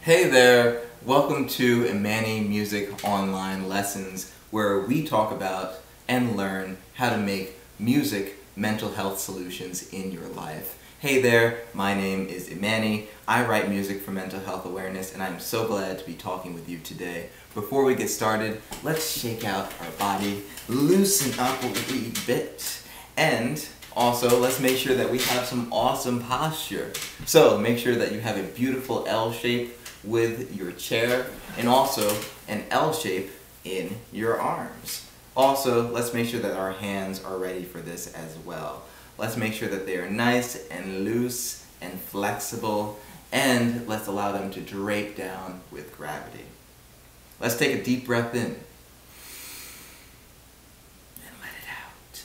Hey there! Welcome to Imanni Music Online Lessons, where we talk about and learn how to make music mental health solutions in your life. Hey there, my name is Imanni. I write music for mental health awareness, and I'm so glad to be talking with you today. Before we get started, let's shake out our body, loosen up a wee bit, and also let's make sure that we have some awesome posture. So make sure that you have a beautiful L shape with your chair, and also an L shape in your arms. Also, let's make sure that our hands are ready for this as well. Let's make sure that they are nice and loose and flexible, and let's allow them to drape down with gravity. Let's take a deep breath in and let it out.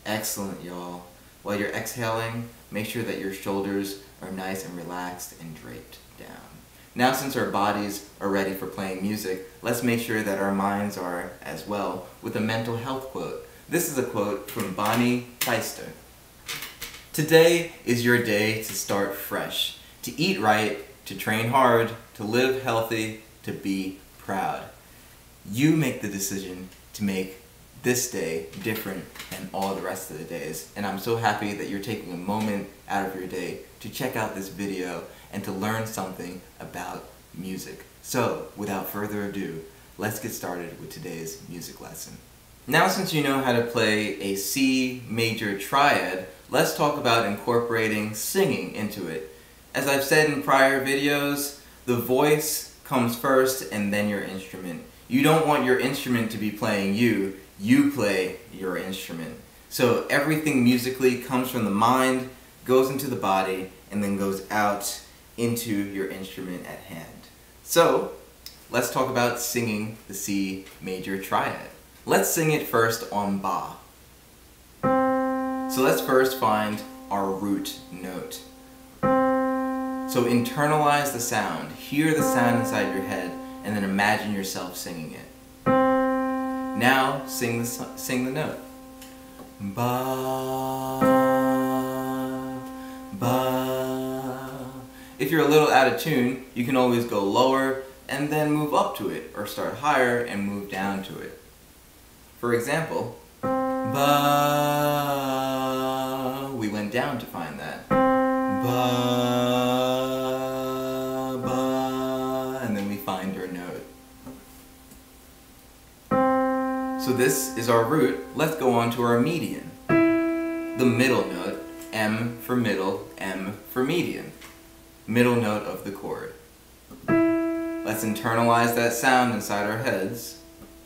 Excellent, y'all. While you're exhaling, make sure that your shoulders are nice and relaxed and draped down. Now, since our bodies are ready for playing music, let's make sure that our minds are as well with a mental health quote. This is a quote from Bonnie Feister. Today is your day to start fresh, to eat right, to train hard, to live healthy, to be proud. You make the decision to make this day different than all the rest of the days, and I'm so happy that you're taking a moment out of your day to check out this video and to learn something about music. So, without further ado, let's get started with today's music lesson. Now, since you know how to play a C major triad, let's talk about incorporating singing into it. As I've said in prior videos, the voice comes first and then your instrument. You don't want your instrument to be playing you. You play your instrument. So everything musically comes from the mind, goes into the body, and then goes out into your instrument at hand. So let's talk about singing the C major triad. Let's sing it first on Ba. So let's first find our root note. So internalize the sound, hear the sound inside your head, and then imagine yourself singing it. Now sing the note. Ba, ba. If you're a little out of tune, you can always go lower and then move up to it, or start higher and move down to it. For example, ba, we went down to find that. Ba, ba, and then we find our note. So this is our root. Let's go on to our median. The middle note, M for middle, M for median. Middle note of the chord. Let's internalize that sound inside our heads.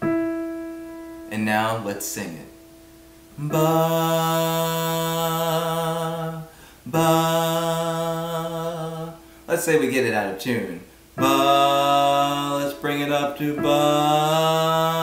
And now let's sing it. Ba, ba. Let's say we get it out of tune. Ba, let's bring it up to ba.